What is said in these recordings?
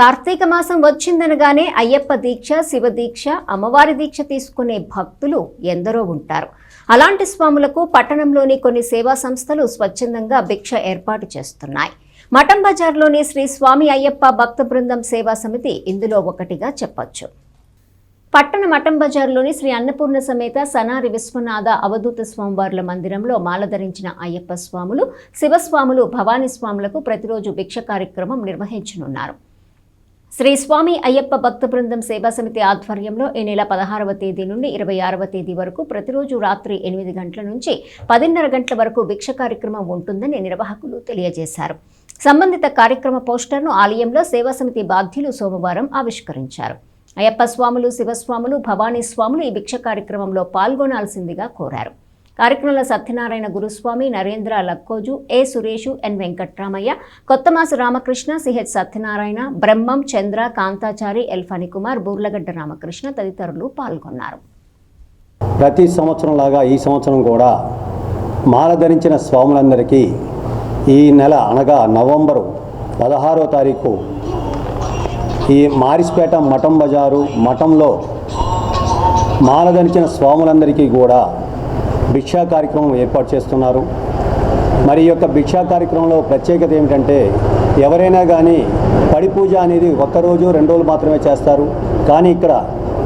కార్తీక మాసం వచ్చిందనగానే అయ్యప్ప దీక్ష, శివ దీక్ష, అమ్మవారి దీక్ష తీసుకునే భక్తులు ఎందరో ఉంటారు. అలాంటి స్వాములకు పట్టణంలోని కొన్ని సేవా సంస్థలు స్వచ్ఛందంగా భిక్ష ఏర్పాటు చేస్తున్నాయి. మఠం బజార్లోని శ్రీ స్వామి అయ్యప్ప భక్త బృందం సేవా సమితి ఇందులో ఒకటిగా చెప్పొచ్చు. పట్టణ మఠం బజార్లోని శ్రీ అన్నపూర్ణ సమేత సనారి విశ్వనాథ అవధూత స్వామివార్ల మందిరంలో మాల ధరించిన అయ్యప్ప స్వాములు, శివస్వాములు, భవానీ స్వాములకు ప్రతిరోజు భిక్ష కార్యక్రమం నిర్వహించనున్నారు. శ్రీ స్వామి అయ్యప్ప భక్త బృందం సేవా సమితి ఆధ్వర్యంలో ఈ నెల 16వ తేదీ నుండి 26వ తేదీ వరకు ప్రతిరోజు రాత్రి 8 గంటల నుంచి 10:30 గంటల వరకు భిక్ష కార్యక్రమం ఉంటుందని నిర్వాహకులు తెలియజేశారు. సంబంధిత కార్యక్రమ పోస్టర్ను ఆలయంలో సేవా సమితి బాధ్యులు సోమవారం ఆవిష్కరించారు. అయ్యప్ప స్వాములు, శివస్వాములు, భవానీ స్వాములు ఈ భిక్ష కార్యక్రమంలో పాల్గొనాల్సిందిగా కోరారు. కార్యక్రమంలో సత్యనారాయణ గురుస్వామి, నరేంద్ర లక్కోజు, ఏ సురేషు, ఎన్ వెంకట్రామయ్య, కొత్తమాసు రామకృష్ణ, సిహెచ్ సత్యనారాయణ, బ్రహ్మం, చంద్ర, కాంతాచారి, ఎల్ ఫణికుమార్, బూర్లగడ్డ రామకృష్ణ తదితరులు పాల్గొన్నారు. ప్రతి సంవత్సరం లాగా ఈ సంవత్సరం కూడా మాల ధరించిన స్వాములందరికీ ఈ నెల అనగా నవంబరు 16వ తారీఖు ఈ మారిస్పేట మఠం బజారు మఠంలో మాల ధరించిన స్వాములందరికీ కూడా భిక్షా కార్యక్రమం ఏర్పాటు చేస్తున్నారు. మరి ఈ యొక్క భిక్షా కార్యక్రమంలో ప్రత్యేకత ఏమిటంటే, ఎవరైనా కానీ పడి పూజ అనేది 1 రోజు 2 రోజులు మాత్రమే చేస్తారు. కానీ ఇక్కడ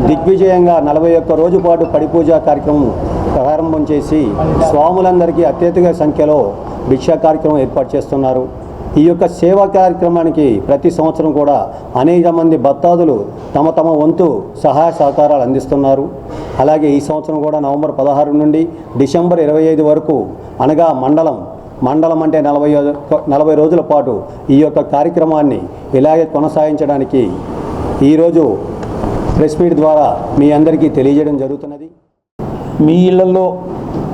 దిగ్విజయంగా 41 రోజు పాటు పడి పూజ కార్యక్రమం ప్రారంభం చేసి స్వాములందరికీ అత్యధిక సంఖ్యలో భిక్షా కార్యక్రమం ఏర్పాటు చేస్తున్నారు. ఈ యొక్క సేవా కార్యక్రమానికి ప్రతి సంవత్సరం కూడా అనేక మంది భక్తాదులు తమ తమ వంతు సహాయ సహకారాలు అందిస్తున్నారు. అలాగే ఈ సంవత్సరం కూడా నవంబర్ 16 నుండి డిసెంబర్ 25 వరకు అనగా మండలం అంటే 40 రోజుల పాటు ఈ యొక్క కార్యక్రమాన్ని ఇలాగే కొనసాగించడానికి ఈరోజు ప్రెస్ మీట్ ద్వారా మీ అందరికీ తెలియజేయడం జరుగుతున్నది. మీ ఇళ్లలో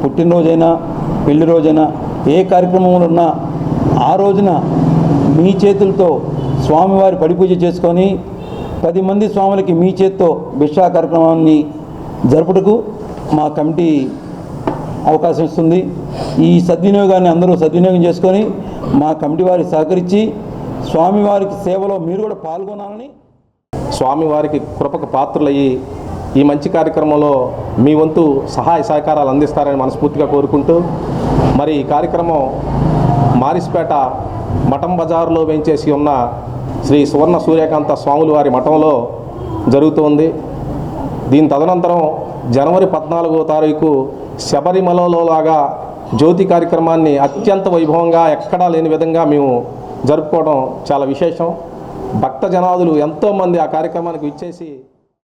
పుట్టినరోజైనా పెళ్లి రోజైనా ఏ కార్యక్రమంలో ఉన్నా ఆ రోజున మీ చేతులతో స్వామివారి పడిపూజ చేసుకొని 10 మంది స్వాములకి మీ చేత్తో భిక్షా కార్యక్రమాన్ని జరుపుటకు మా కమిటీ అవకాశం ఇస్తుంది. ఈ సద్వినియోగాన్ని అందరూ సద్వినియోగం చేసుకొని మా కమిటీ వారికి సహకరించి స్వామివారికి సేవలో మీరు కూడా పాల్గొనాలని, స్వామివారికి కృపకు పాత్రులయ్యి ఈ మంచి కార్యక్రమంలో మీ వంతు సహాయ సహకారాలు అందిస్తారని మనస్ఫూర్తిగా కోరుకుంటూ, మరి ఈ కార్యక్రమం మారిస్పేట మఠం బజారులో వేంచేసి ఉన్న శ్రీ సువర్ణ సూర్యకాంత స్వాముల వారి మఠంలో జరుగుతోంది. దీని తదనంతరం జనవరి 14వ తారీఖు శబరిమలలో లాగా జ్యోతి కార్యక్రమాన్ని అత్యంత వైభవంగా ఎక్కడా లేని విధంగా మేము జరుపుకోవడం చాలా విశేషం. భక్త జనాదులు ఎంతోమంది ఆ కార్యక్రమానికి విచ్చేసి